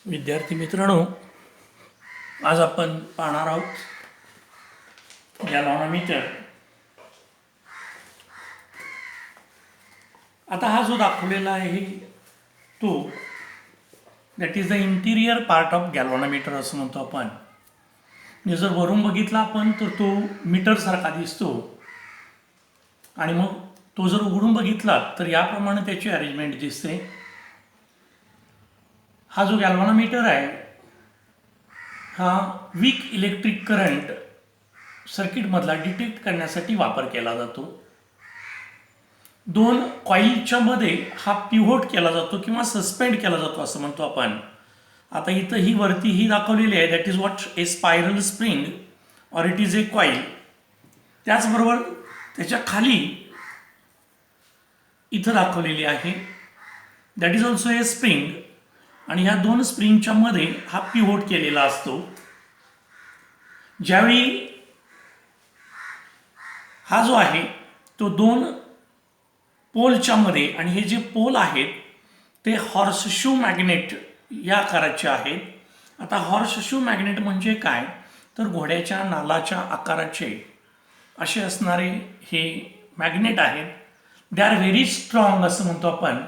विद्यार्थी मित्रांनो, आज आपण पाहणार आहोत गॅलव्हॅनोमीटर. आता हा जो दाखवलेला आहे तो that is the interior part of galvanometer असं म्हणतो आपण. म्हणजे जर वरून बघितला आपण तर तो मीटरसारखा दिसतो आणि मग तो जर उघडून बघितला तर याप्रमाणे त्याची अरेंजमेंट दिसते. हा जो गॅलव्हॅनोमीटर आहे हा वीक इलेक्ट्रिक करंट सर्किटमधला डिटेक्ट करण्यासाठी वापर केला जातो. दोन कॉईलच्या मध्ये हा पिव्होट केला जातो किंवा सस्पेंड केला जातो असं म्हणतो आपण. आता इथं ही वरती ही दाखवलेली आहे that is what A spiral spring or it is a coil. त्याचबरोबर त्याच्या खाली इथं दाखवलेली आहे that is also a spring आणि ह्या दोन स्प्रिंगच्या मध्ये हा पिव्होट केलेला असतो. ज्यावेळी हा जो आहे तो दोन पोलच्या मध्ये आणि हे जे पोल आहेत ते हॉर्सशू मॅग्नेट या आकाराचे आहेत. आता हॉर्सशू मॅग्नेट म्हणजे काय तर घोड्याच्या नालाच्या आकाराचे असे असणारे हे मॅग्नेट आहेत. दे आर व्हेरी स्ट्रॉंग असं म्हणतो आपण.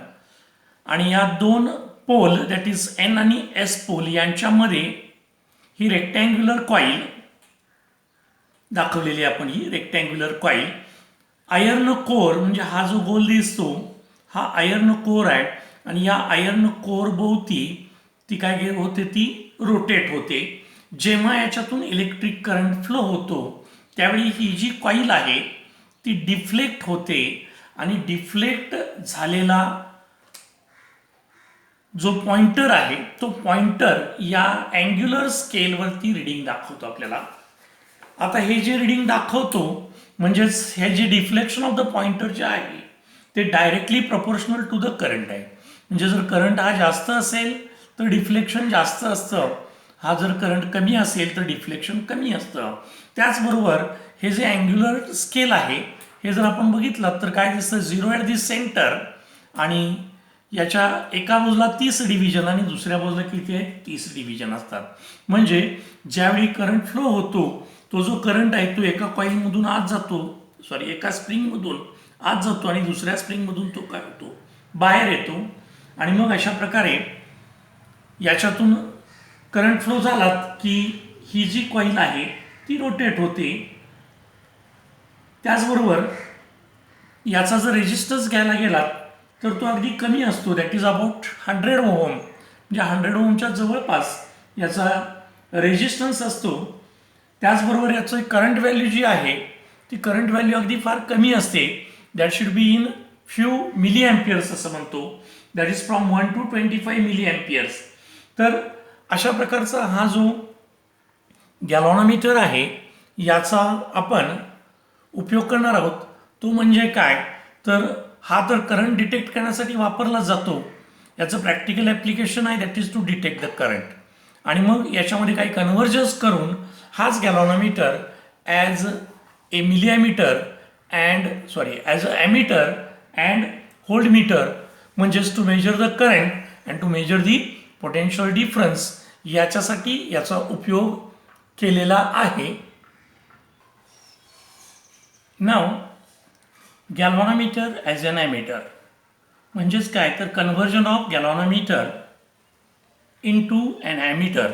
आणि या दोन पोल दॅट इज एन आणि एस पोल यांच्यामध्ये ही रेक्टँग्युलर कॉईल दाखवलेली आपण. ही रेक्टँग्युलर कॉईल आयर्न कोर म्हणजे हा जो गोल दिसतो हा आयर्न कोर आहे आणि या आयर्न कोर भोवती ती काय होते ती रोटेट होते. जेव्हा याच्यातून इलेक्ट्रिक करंट फ्लो होतो त्यावेळी ही जी कॉईल आहे ती डिफ्लेक्ट होते आणि डिफ्लेक्ट झालेला जो पॉइंटर आहे तो पॉइंटर या अँग्युलर स्केलवरती रिडिंग दाखवतो आपल्याला. आता हे जे रिडिंग दाखवतो म्हणजेच हे जे डिफ्लेक्शन ऑफ द पॉइंटर जे आहे ते directly proportional to the current आहे. म्हणजे जर करंट हा जास्त असेल तर डिफ्लेक्शन जास्त असतं, हा जर करंट कमी असेल तर डिफ्लेक्शन कमी असतं. त्याचबरोबर हे जे अँग्युलर स्केल आहे हे जर आपण बघितलं तर काय दिसतं 0 ॲट दी सेंटर आणि याच्या एका बाजूला 30 डिव्हिजन आणि दुसऱ्या बाजूला किती आहे 30 डिव्हिजन असतात. म्हणजे ज्यावेळी करंट फ्लो होतो तो जो करंट आहे तो एका कॉईलमधून आत जातो एका स्प्रिंगमधून आत जातो आणि दुसऱ्या स्प्रिंगमधून तो काय होतो बाहेर येतो. आणि मग अशा प्रकारे याच्यातून करंट फ्लो झाला की ही जी कॉईल आहे ती रोटेट होते. त्याचबरोबर याचा जर रेजिस्टन्स घ्यायला गेला तर तो अगदी कमी असतो दॅट इज अबाउट 100 ओहम. म्हणजे 100 ओहमच्या जवळपास याचा रेजिस्टन्स असतो. त्याचबरोबर याचं करंट व्हॅल्यू जी आहे ती करंट व्हॅल्यू अगदी फार कमी असते. That should be in few milli amperes असं म्हणतो. That is from 1 to 25 milli amperes. तर अशा प्रकारचा हा जो गॅलव्हॅनोमीटर आहे याचा आपण उपयोग करणार आहोत. तो म्हणजे काय तर हा तर करंट डिटेक्ट करण्यासाठी वापरला जातो. याचं प्रॅक्टिकल ॲप्लिकेशन आहे that is to detect the current. आणि मग याच्यामध्ये काही कन्व्हर्जन्स करून हाच galvanometer as a milliammeter as a ammeter and voltmeter म्हणजेच to measure the current and to measure the potential difference याच्यासाठी याचा उपयोग केलेला आहे. नाव गॅलव्हॅनोमीटर ॲज अन ॲमीटर म्हणजेच काय तर conversion of galvanometer into an ammeter.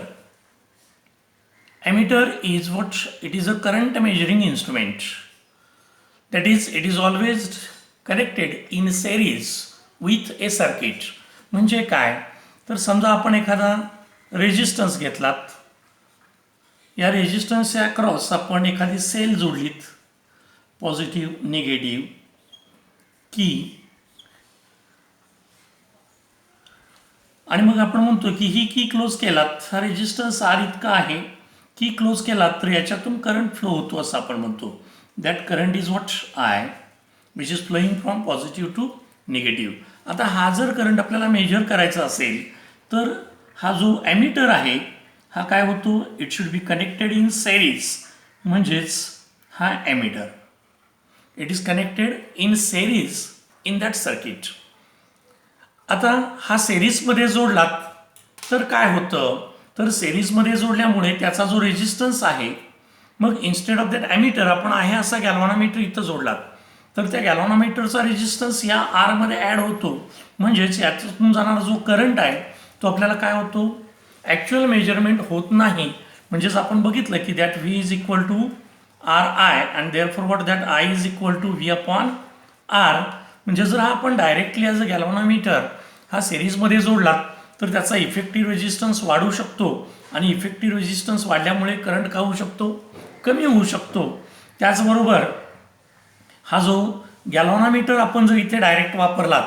Ammeter is what it is a current measuring instrument. That is, it is always connected in series with a circuit. म्हणजे काय तर समजा आपण एखादा रेजिस्टन्स घेतलात, या रेजिस्टन्सच्या अक्रॉस आपण एखादी सेल जोडलीत पॉझिटिव्ह निगेटिव्ह की आणि मग आपण म्हणतो की ही की क्लोज केलात हा रेजिस्टन्स आर इतका आहे की क्लोज केलात तर याच्यातून करंट फ्लो होतो असं आपण म्हणतो. That current is what I which is flowing from positive to negative. आता हा जर करंट आपल्याला मेजर करायचा असेल तर हा जो ॲमीटर आहे हा काय होतो it should be connected in series. म्हणजेच हा ammeter it is connected in series in that circuit. आता हा सेरीजमध्ये जोडलात तर काय होतं, तर सिरीजमध्ये जोडल्यामुळे त्याचा जो रेजिस्टन्स आहे, मग इन्स्टेड ऑफ दॅट ॲमीटर आपण आहे असा गॅल्व्हॅनोमीटर इथं जोडलात, तर त्या गॅल्व्हॅनोमीटरचा रेजिस्टन्स या आरमध्ये ॲड होतो. म्हणजेच याच्यातून जाणारा जो करंट आहे तो आपल्याला काय होतो, ॲक्च्युअल मेजरमेंट होत नाही. म्हणजेच आपण बघितलं की that V is equal to R I and therefore what that I is equal to V upon R. म्हणजे जर हा आपण डायरेक्टली ॲज अ गॅल्व्हॅनोमीटर हा सिरीजमध्ये जोडला तर त्याचा इफेक्टिव्ह रेजिस्टन्स वाढू शकतो आणि इफेक्टिव्ह रेजिस्टन्स वाढल्यामुळे करंट का होऊ शकतो, कमी होऊ शकतो. त्याचबरोबर हा जो गॅल्व्हॅनोमीटर आपण जर इथे डायरेक्ट वापरला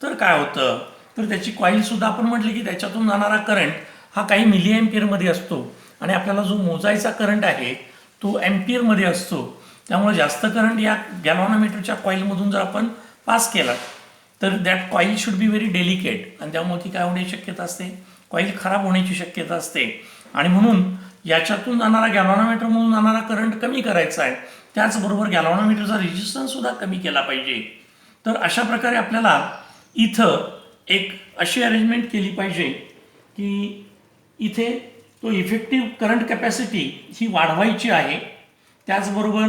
तर काय होतं, तर त्याची कॉईलसुद्धा आपण म्हटले की त्याच्यातून जाणारा करंट हा काही मिली ॲम्पियरमध्ये असतो आणि आपल्याला जो मोजायचा करंट आहे तो ॲम्पियरमध्ये असतो. त्यामुळे जास्त करंट या गॅल्व्हॅनोमीटरच्या कॉईलमधून जर आपण पास केला तर that coil should be very delicate आणि त्यामुळे ती काय होण्याची शक्यता असते, कॉईल खराब होण्याची शक्यता असते. आणि म्हणून याच्यातून जाणारा गॅल्व्हॅनोमीटरमधून जाणारा करंट कमी करायचा आहे. त्याचबरोबर गॅल्व्हॅनोमीटरचा रेजिस्टन्ससुद्धा कमी केला पाहिजे. तर अशा प्रकारे आपल्याला इथं एक अशी अरेंजमेंट केली पाहिजे की इथे तो इफेक्टिव्ह करंट कॅपॅसिटी ही वाढवायची आहे, त्याचबरोबर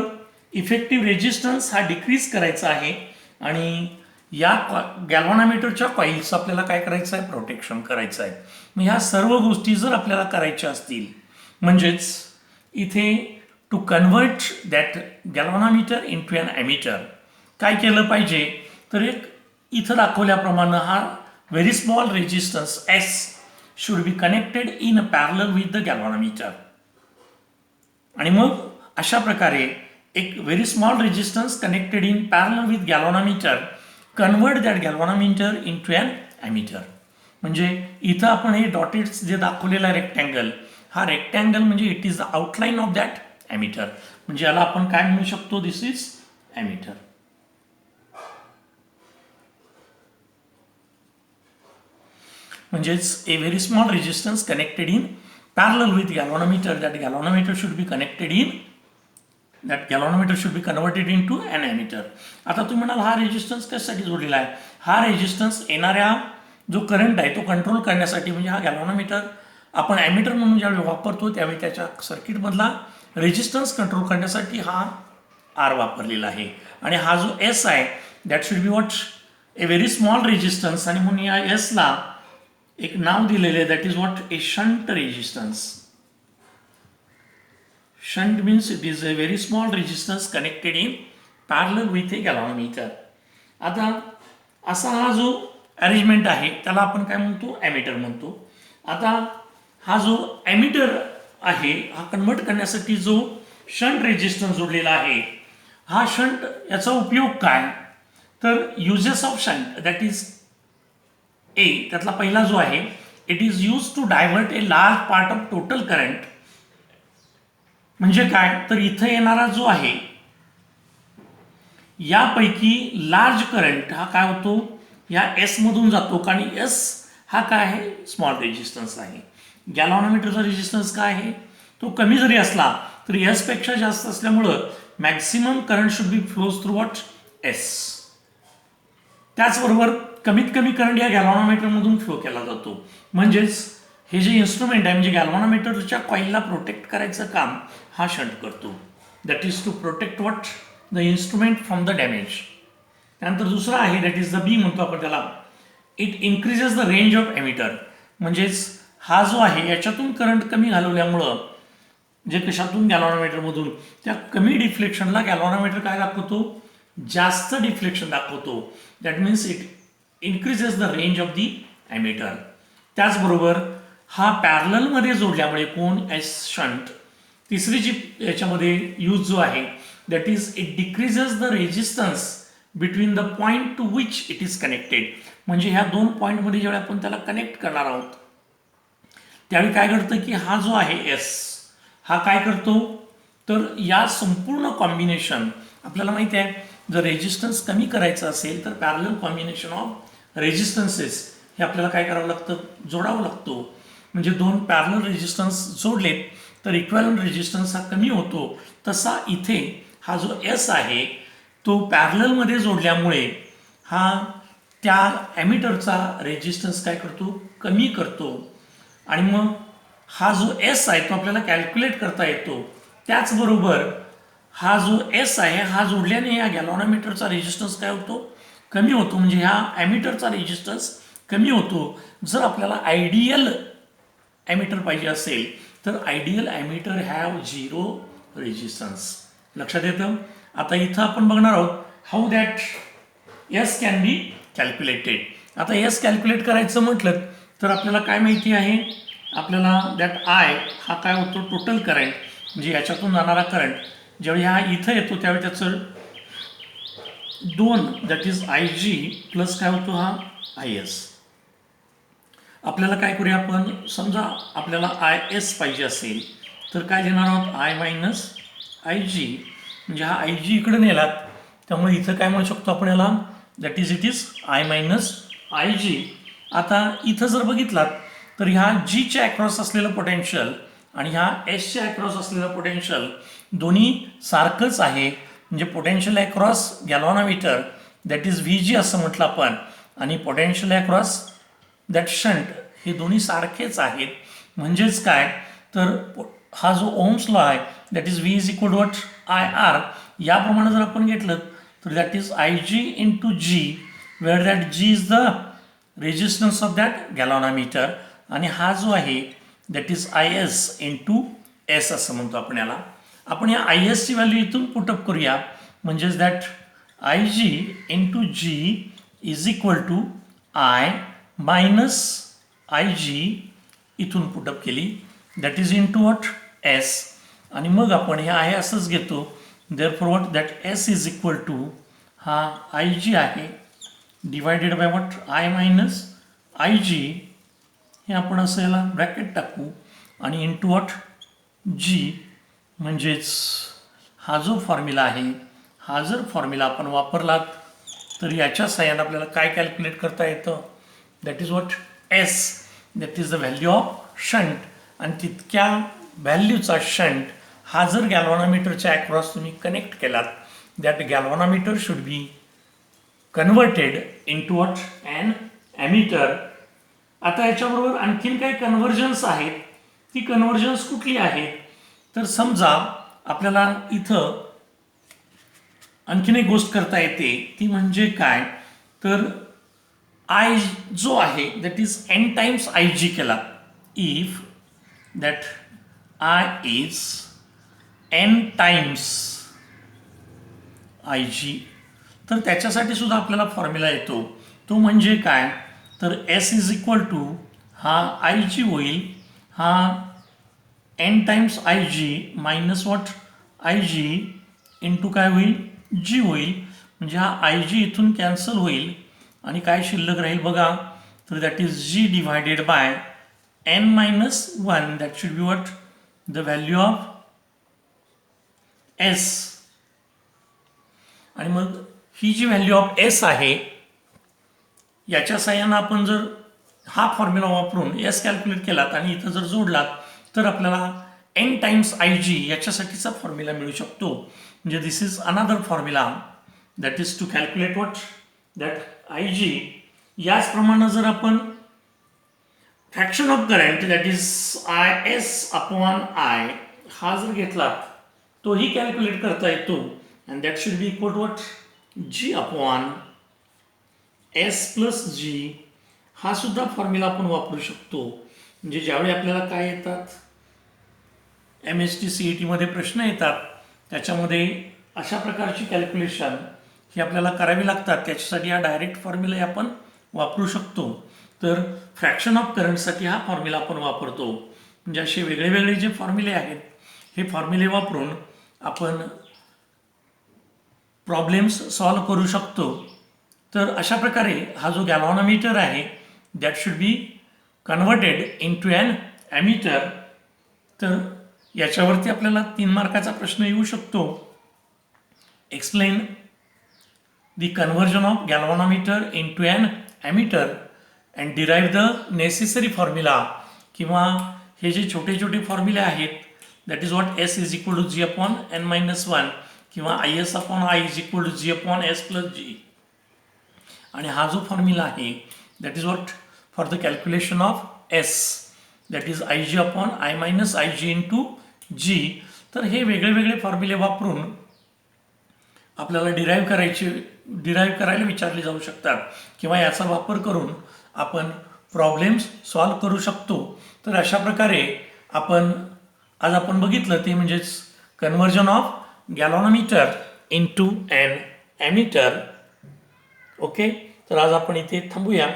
इफेक्टिव्ह रेजिस्टन्स हा डिक्रीज करायचा आहे आणि या गॅल्व्हॅनोमीटरच्या कॉईल्स आपल्याला काय करायचं आहे, प्रोटेक्शन करायचं आहे. मग ह्या सर्व गोष्टी जर आपल्याला करायच्या असतील म्हणजेच इथे to convert that galvanometer into an ammeter काय केलं पाहिजे, तर एक इथं दाखवल्याप्रमाणे हा very small resistance S should be connected in a parallel with the galvanometer. आणि मग अशा प्रकारे एक very small resistance connected in parallel with galvanometer convert that galvanometer into an ammeter. म्हणजे इथं आपण हे डॉटेड जे दाखवलेला आहे रेक्टँगल, हा रेक्टँगल म्हणजे it is the outline of that ammeter. म्हणजे याला आपण काय म्हणू शकतो, दिस इज ॲमीटर. म्हणजेच a very small resistance connected in parallel with galvanometer, that galvanometer should be connected in that galvanometer should be converted into an ammeter. आता तुम्ही म्हणाल हा रेजिस्टन्स कशासाठी जोडलेला आहे, हा रेजिस्टन्स येणाऱ्या जो करंट आहे तो कंट्रोल करण्यासाठी. म्हणजे हा गॅल्व्हॅनोमीटर आपण ॲमीटर म्हणून ज्यावेळी वापरतो त्यावेळी त्याच्या सर्किटमधला रेजिस्टन्स कंट्रोल करण्यासाठी हा आर वापरलेला आहे. आणि हा जो एस आहे that should be what A very small resistance आणि म्हणून या एसला एक नाव दिलेलं आहे that is what A shunt resistance. Shunt means it is a very small resistance connected in parallel with a galvanometer. आता असा हा जो अरेंजमेंट आहे त्याला आपण काय म्हणतो, ॲमीटर म्हणतो. आता हा जो ॲमीटर आहे हा कन्वर्ट करण्यासाठी जो शंट रेजिस्टन्स जोडलेला आहे, हा शंट याचा उपयोग काय, तर uses of shunt that is a, त्यातला पहिला जो आहे it is use to divert a large part of total current. म्हणजे काय, तर इथं येणारा जो आहे यापैकी लार्ज करंट हा काय होतो, या एस मधून जातो. कारण एस हा काय आहे, स्मॉल रेजिस्टन्स आहे. गॅल्व्हॅनोमीटरचा रेजिस्टन्स काय आहे, तो कमी जरी असला तरी एस पेक्षा जास्त असल्यामुळं maximum current should be flows through what S. त्याचबरोबर कमीत कमी करंट या गॅल्व्हॅनोमीटरमधून फ्लो केला जातो. म्हणजेच हे जे इन्स्ट्रुमेंट आहे म्हणजे गॅल्व्हॅनोमीटरच्या कॉईलला प्रोटेक्ट करायचं काम हा शंट करतो. That is to protect what the instrument from the damage. त्यानंतर दुसरा आहे दॅट इज द बी म्हणतो आपण त्याला, it increases the range of emitter. म्हणजेच हा जो आहे याच्यातून करंट कमी घालवल्यामुळं जे कशातून गॅल्व्हॅनोमीटरमधून त्या कमी डिफ्लेक्शनला गॅल्व्हॅनोमीटर काय दाखवतो, जास्त डिफ्लेक्शन दाखवतो. That means it increases the range of the emitter. त्याचबरोबर हा पॅरललमध्ये जोडल्यामुळे कोण एस शंट, तिसरी जी याच्यामध्ये यूज जो आहे that is it decreases the resistance between the point two which it is connected. म्हणजे ह्या दोन पॉईंटमध्ये ज्यावेळी आपण त्याला कनेक्ट करणार आहोत त्यावेळी काय घडतं की हा जो आहे एस हा काय करतो, तर या संपूर्ण कॉम्बिनेशन आपल्याला माहिती आहे जर रेजिस्टन्स कमी करायचं असेल तर पॅरलल कॉम्बिनेशन ऑफ रेजिस्टन्सेस हे आपल्याला काय करावं लागतं, जोडावं लागतो. म्हणजे दोन पॅरलल रेजिस्टन्स जोडलेत तर इक्वॅलंट रेजिस्टन्स हा कमी होतो. तसा इथे हा जो एस आहे तो पॅरललमध्ये जोडल्यामुळे हा त्या ॲमीटरचा रेजिस्टन्स काय करतो, कमी करतो. आणि मग हा जो एस आहे तो आपल्याला कॅल्क्युलेट करता येतो. त्याचबरोबर हा जो एस आहे हा जोडल्याने या गॅल्व्हॅनोमीटरचा रेजिस्टन्स काय होतो, कमी होतो. म्हणजे ह्या ॲमीटरचा रेजिस्टन्स कमी होतो. जर आपल्याला आयडियल ॲमीटर पाहिजे असेल तर आयडियल ॲमीटर हॅव 0 रेजिस्टन्स. लक्षात येतं. आता इथं आपण बघणार आहोत how that says can be calculated. आता एस कॅल्क्युलेट करायचं म्हटलं तर आपल्याला काय माहिती आहे, आपल्याला दॅट आय हा काय होतो, टोटल करंट म्हणजे याच्यातून जाणारा करंट ज्यावेळी हा इथं येतो त्यावेळी त्याचं 2 that is I G plus काय होतो हा आय एस. आपल्याला काय करूया आपण, समजा आपल्याला आय एस पाहिजे असेल तर काय लिहिणार आहोत, आय मायनस आय जी. म्हणजे हा आय जी इकडे नेलात त्यामुळे इथं काय म्हणू शकतो आपण याला, that is it is I minus I G. आता इथं जर बघितलात तर ह्या जीच्या अक्रॉस असलेलं पोटेन्शियल आणि ह्या एसच्या अक्रॉस असलेलं पोटेन्शियल दोन्ही सारखंच आहे. म्हणजे potential across galvanometer that is V G असं म्हटलं आपण, आणि पोटेन्शियल अक्रॉस दॅट शंट हे दोन्ही सारखेच आहेत. म्हणजेच काय तर हा जो ओम्स लॉ आहे that is V is equal to what I R, याप्रमाणे जर आपण घेतलं तर that is I G into G, where that G is the resistance of that galvanometer आणि हा जो आहे that is I S into S असं म्हणतो आपण याला. आपण या आय एसची व्हॅल्यू इथून पुटअप करूया. म्हणजेच that I G into G is equal to I minus I G इथून पुटअप केली that is into what S. आणि मग आपण हे आहे असंच घेतो. Therefore what that S is equal to हा आय जी आहे divided by what I minus I G, हे आपण असं याला ब्रॅकेट टाकू आणि इंटू वॉट जी. म्हणजेच हा जो फॉर्म्युला आहे हा जर फॉर्म्युला आपण वापरलात तर याच्या साहाय्याने आपल्याला काय कॅल्क्युलेट करता येतं, that is what S, that is the value of shunt. आणि तितक्या व्हॅल्यूचा शंट हा जर गॅल्व्हॅनोमीटरच्या अक्रॉस तुम्ही कनेक्ट केलात that galvanometer should be converted into what an ammeter. आता याच्याबरोबर आणखीन काही कन्व्हर्जन्स आहेत. ती कन्व्हर्जन्स कुठली आहेत तर समजा आपल्याला इथं आणखीन एक गोष्ट करता येते ती म्हणजे काय तर आय जो आहे that is N times I G केला. If that I is N times I G, तर त्याच्यासाठी सुद्धा आपल्याला फॉर्म्युला येतो. तो म्हणजे काय तर एस इज इक्वल टू हा आय जी होईल, हा N times I G minus what I G into काय होईल जी होईल. म्हणजे हा आय जी इथून कॅन्सल होईल आणि काय शिल्लक राहील बघा तर that is G divided by N minus one, that should be what the value of S. आणि मग ही जी व्हॅल्यू ऑफ एस आहे याच्या साहाय्यानं आपण जर हा फॉर्म्युला वापरून एस कॅल्क्युलेट केलात आणि इथं जर जोडलात तर आपल्याला एन टाइम्स आय जी याच्यासाठीचा फॉर्म्युला मिळू शकतो. म्हणजे this is another formula that is to calculate what that I G. याचप्रमाणे जर आपण fraction of current that is I S upon I हा जर घेतला तोही कॅल्क्युलेट करता येतो and that should be equal to what G upon S plus G. हा सुद्धा फॉर्म्युला आपण वापरू शकतो. म्हणजे ज्यावेळी आपल्याला काय येतात M S T C E टीमध्ये प्रश्न येतात त्याच्यामध्ये अशा प्रकारची कॅल्क्युलेशन ही आपल्याला करावी लागतात. त्याच्यासाठी हा डायरेक्ट फॉर्म्युला आपण वापरू शकतो. तर फ्रॅक्शन ऑफ करंटसाठी हा फॉर्म्युला आपण वापरतो. म्हणजे असे वेगळे वेगळे जे फॉर्म्युले आहेत हे फॉर्म्युले वापरून आपण प्रॉब्लेम्स सॉल्व करू शकतो. तर अशा प्रकारे हा जो गॅल्व्हॅनोमीटर आहे that should be converted into an ammeter. तर याच्यावरती आपल्याला 3 मार्काचा प्रश्न येऊ शकतो. Explain the conversion of galvanometer into an ammeter and derive the necessary formula. किंवा हे जे छोटे छोटे फॉर्म्युले आहेत that is what S is equal to G upon N minus one किंवा I S upon I is equal to G upon S plus G. आणि हा जो फॉर्म्युला आहे that is what for the calculation of S that is I G upon I minus I G into G. तर हे वेगळे वेगळे फॉर्म्युले वापरून आपल्याला डिराईव्ह करायला विचारले जाऊ शकतात किंवा याचा वापर करून आपण प्रॉब्लेम्स सॉल्व करू शकतो. तर अशा प्रकारे आज आपण बघितलं ते म्हणजेच conversion of galvanometer into an ammeter. Okay, तर आज आपण इथे थांबूया.